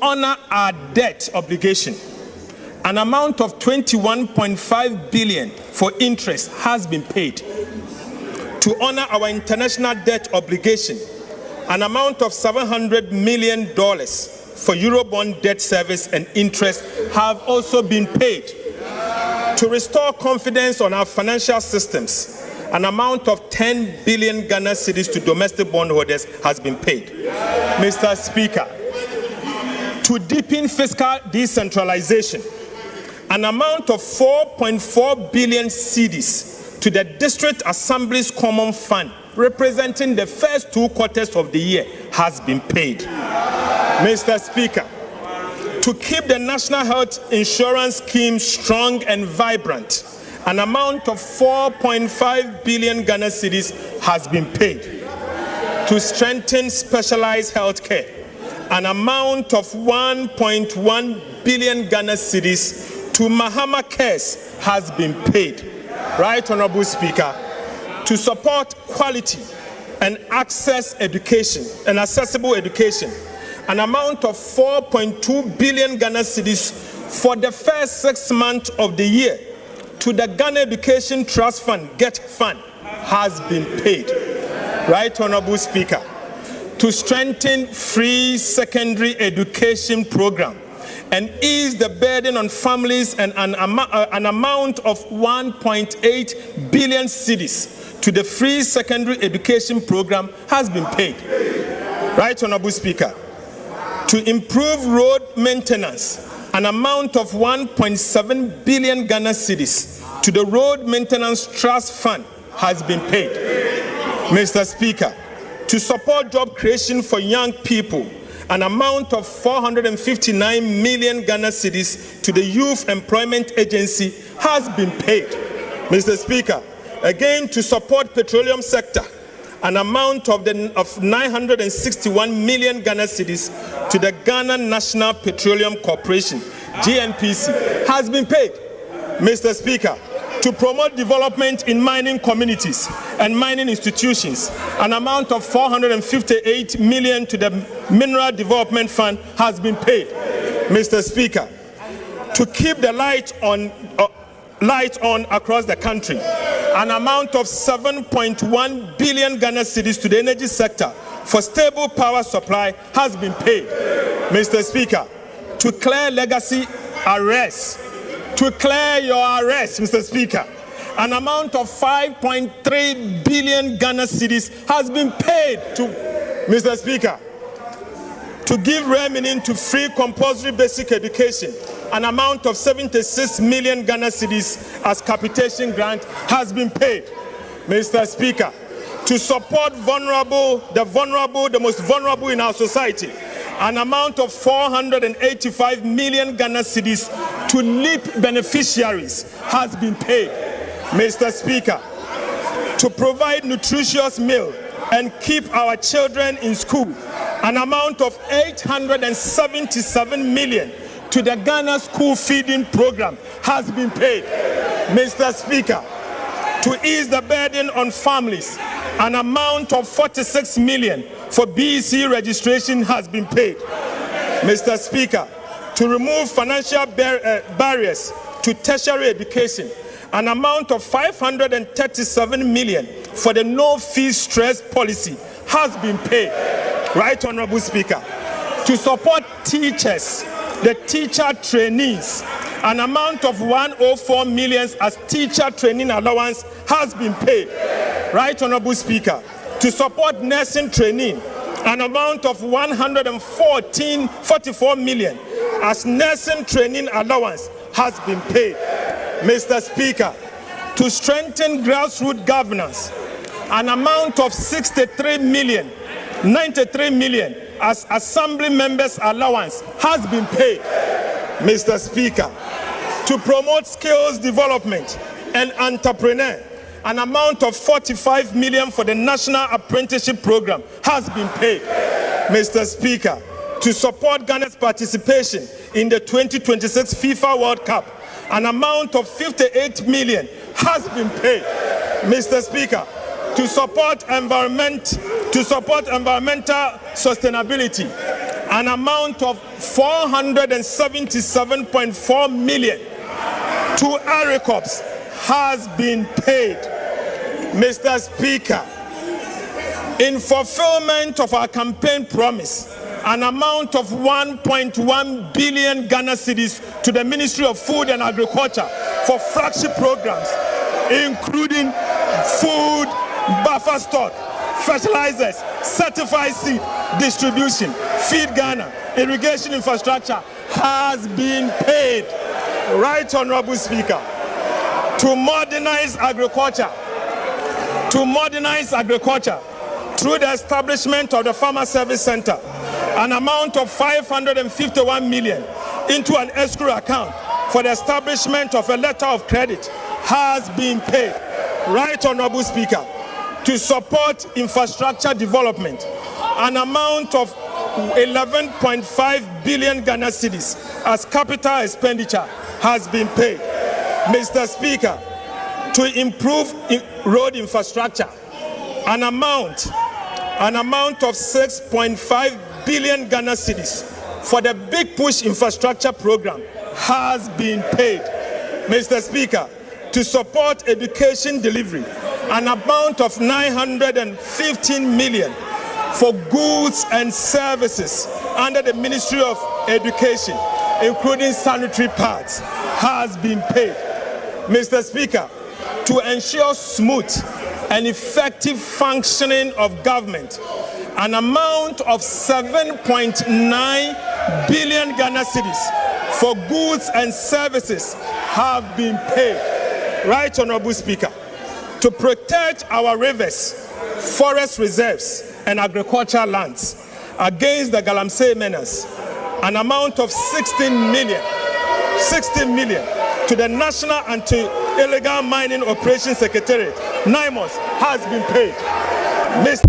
honor our debt obligation, an amount of 21.5 billion for interest has been paid. To honor our international debt obligation, an amount of $700 million for Eurobond debt service and interest have also been paid. To restore confidence on our financial systems, an amount of 10 billion Ghana cedis to domestic bondholders has been paid. Mr. Speaker, to deepen fiscal decentralization, an amount of 4.4 billion cedis to the District Assembly's Common Fund, representing the first 2 quarters of the year, has been paid. Mr. Speaker, to keep the National Health Insurance Scheme strong and vibrant, an amount of 4.5 billion Ghana cedis has been paid. To strengthen specialized health care, an amount of 1.1 billion Ghana cedis to Mahama Cares has been paid. Right Honorable Speaker, to support quality and access education and accessible education, an amount of 4.2 billion Ghana cedis for the first 6 months of the year to the Ghana Education Trust Fund, GET Fund, has been paid. Right Honorable Speaker, to strengthen free secondary education program and ease the burden on families, and an amount of 1.8 billion cedis to the free secondary education program has been paid. Right Honorable Speaker, to improve road maintenance, an amount of 1.7 billion Ghana cedis to the Road Maintenance Trust Fund has been paid. Mr. Speaker, to support job creation for young people, an amount of 459 million Ghana cedis to the Youth Employment Agency has been paid. Mr. Speaker, again to support petroleum sector, an amount of 961 million Ghana cedis to the Ghana National Petroleum Corporation, GNPC, has been paid. Mr. Speaker, to promote development in mining communities and mining institutions, an amount of 458 million to the Mineral Development Fund has been paid. Mr. Speaker, to keep the light on across the country, an amount of 7.1 billion Ghana cedis to the energy sector for stable power supply has been paid. Mr. Speaker, to clear legacy arrests, to clear your arrest, Mr. Speaker, an amount of 5.3 billion Ghana cedis has been paid to, Mr. Speaker, to give remaining to free compulsory basic education, an amount of 76 million Ghana cedis as capitation grant has been paid. Mr. Speaker, to support the most vulnerable in our society, an amount of 485 million Ghana cedis to LEAP beneficiaries has been paid. Mr. Speaker, to provide nutritious meal and keep our children in school, an amount of 877 million to the Ghana School Feeding Program has been paid. Mr. Speaker, to ease the burden on families, an amount of 46 million for BEC registration has been paid. Mr. Speaker, to remove financial barriers to tertiary education, an amount of 537 million for the no-fee stress policy has been paid. Right Honorable Speaker, to support teachers, the teacher trainees, an amount of 104 million as teacher training allowance has been paid. Right Honorable Speaker, to support nursing training, an amount of 144 million as nursing training allowance has been paid. Mr. Speaker, to strengthen grassroots governance, an amount of 93 million as assembly members allowance has been paid. Mr. Speaker, to promote skills development and entrepreneur, an amount of 45 million for the National Apprenticeship Program has been paid. Mr. Speaker, to support Ghana's participation in the 2026 FIFA World Cup, an amount of 58 million has been paid. Mr. Speaker, to support environmental sustainability, an amount of 477.4 million to AGRICORPS has been paid. Mr. Speaker, in fulfillment of our campaign promise, an amount of 1.1 billion Ghana cedis to the Ministry of Food and Agriculture for flagship programs, including food, buffer stock, fertilizers, certified seed distribution, Feed Ghana, irrigation infrastructure, has been paid. Right Honorable Speaker, to modernize agriculture through the establishment of the Farmer Service Center, an amount of 551 million into an escrow account for the establishment of a letter of credit has been paid. Right Honorable Speaker, to support infrastructure development, an amount of 11.5 billion Ghana cedis as capital expenditure has been paid. Mr. Speaker, to improve road infrastructure, an amount of 6.5 billion Ghana cedis for the Big Push infrastructure program has been paid. Mr. Speaker, to support education delivery, an amount of 915 million for goods and services under the Ministry of Education, including sanitary pads, has been paid. Mr. Speaker, to ensure smooth and effective functioning of government, an amount of 7.9 billion Ghana cedis for goods and services have been paid. Right Honorable Speaker, to protect our rivers, forest reserves and agricultural lands against the Galamsey menace, an amount of 16 million to the National Anti-Illegal Mining Operations Secretariat, NIMOS, has been paid. Mr.